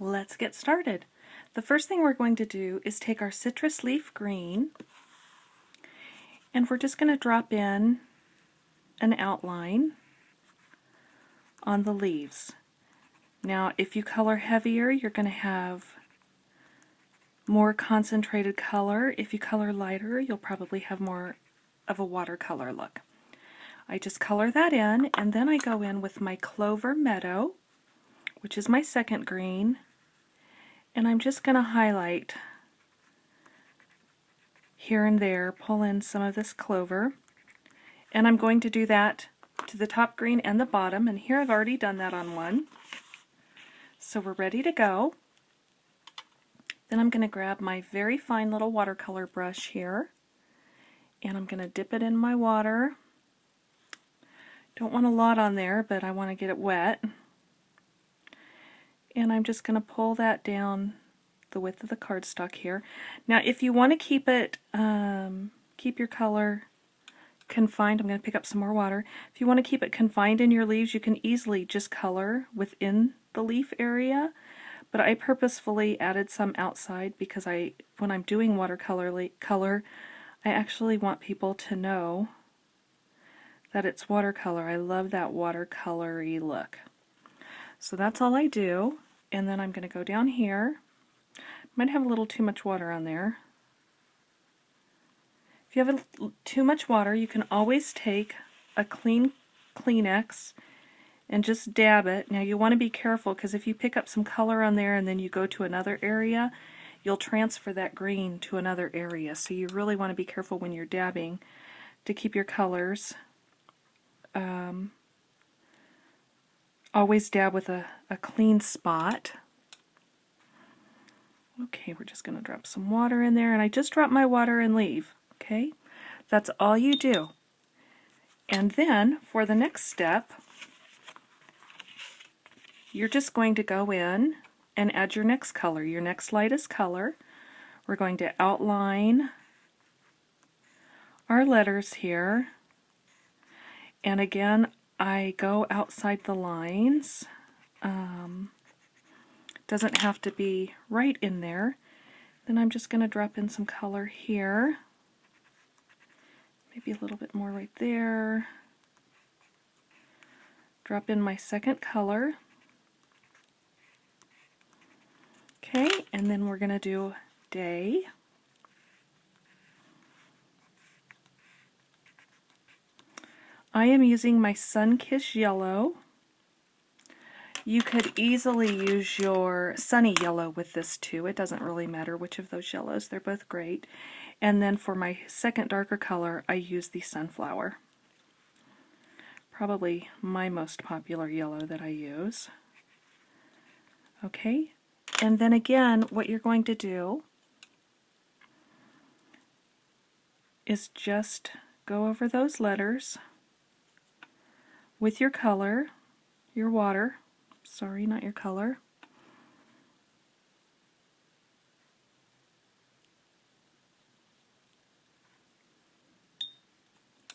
let's get started. The first thing we're going to do is take our citrus leaf green and we're just going to drop in an outline on the leaves. Now if you color heavier, you're going to have more concentrated color. If you color lighter, you'll probably have more of a watercolor look. I just color that in, and then I go in with my Clover Meadow, which is my second green, and I'm just going to highlight here and there, pull in some of this clover, and I'm going to do that to the top green and the bottom, and here I've already done that on one. So we're ready to go. Then I'm going to grab my very fine little watercolor brush here, and I'm going to dip it in my water. Don't want a lot on there, but I want to get it wet. And I'm just going to pull that down the width of the cardstock here. Now if you want to keep it, keep your color confined, I'm going to pick up some more water. If you want to keep it confined in your leaves, you can easily just color within the leaf area. But I purposefully added some outside because when I'm doing watercolor, I actually want people to know that it's watercolor. I love that watercolory look. So that's all I do, and then I'm going to go down here. Might have a little too much water on there. If you have too much water, you can always take a clean Kleenex and just dab it. Now you want to be careful because if you pick up some color on there and then you go to another area, you'll transfer that green to another area. So you really want to be careful when you're dabbing to keep your colors. Always dab with a clean spot. Okay, we're just going to drop some water in there, and I just dropped my water and leave. Okay, that's all you do. And then for the next step, you're just going to go in and add your next color, your next lightest color. We're going to outline our letters here. And again, I go outside the lines. Doesn't have to be right in there. Then I'm just going to drop in some color here. Maybe a little bit more right there. Drop in my second color. Okay, and then we're going to do day. I am using my Sun-Kissed Yellow. You could easily use your Sunny Yellow with this too. It doesn't really matter which of those yellows. They're both great. And then for my second darker color, I use the Sunflower. Probably my most popular yellow that I use. Okay, and then again, what you're going to do is just go over those letters with your color, your water. Sorry, not your color.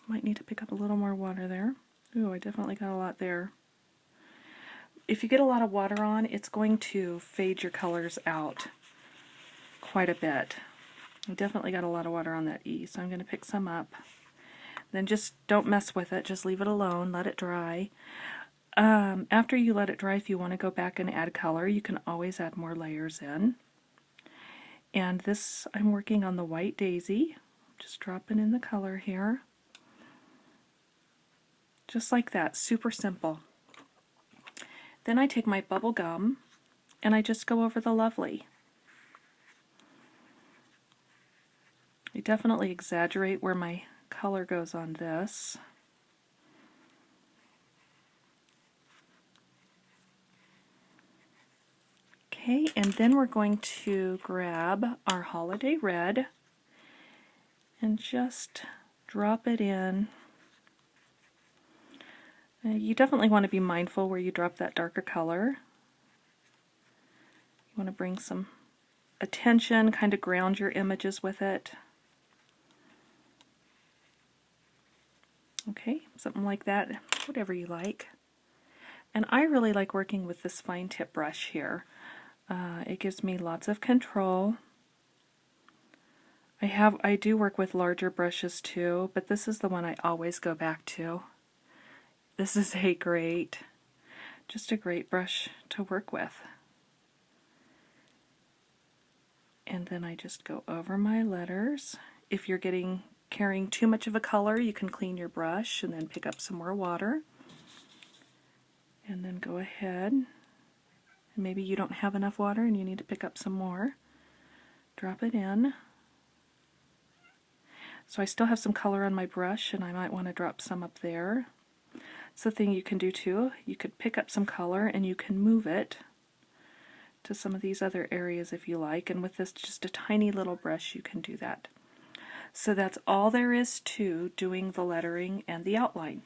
Might need to pick up a little more water there. Ooh, I definitely got a lot there. If you get a lot of water on, it's going to fade your colors out quite a bit. I definitely got a lot of water on that E, so I'm going to pick some up. Then just don't mess with it, just leave it alone, let it dry. After you let it dry, if you want to go back and add color, you can always add more layers in. And this, I'm working on the White Daisy. Just dropping in the color here. Just like that, super simple. Then I take my bubble gum and I just go over the lovely. I definitely exaggerate where my color goes on this. Okay, and then we're going to grab our Holiday Red and just drop it in. You definitely want to be mindful where you drop that darker color. You want to bring some attention, kind of ground your images with it. Okay, something like that, whatever you like. And I really like working with this fine tip brush here. It gives me lots of control. I do work with larger brushes too, but this is the one I always go back to. This is just a great brush to work with. And then I just go over my letters. If you're carrying too much of a color, you can clean your brush and then pick up some more water. And then go ahead. And maybe you don't have enough water and you need to pick up some more. Drop it in. So I still have some color on my brush and I might want to drop some up there. It's the thing you can do too. You could pick up some color and you can move it to some of these other areas if you like, and with this just a tiny little brush you can do that. So that's all there is to doing the lettering and the outline.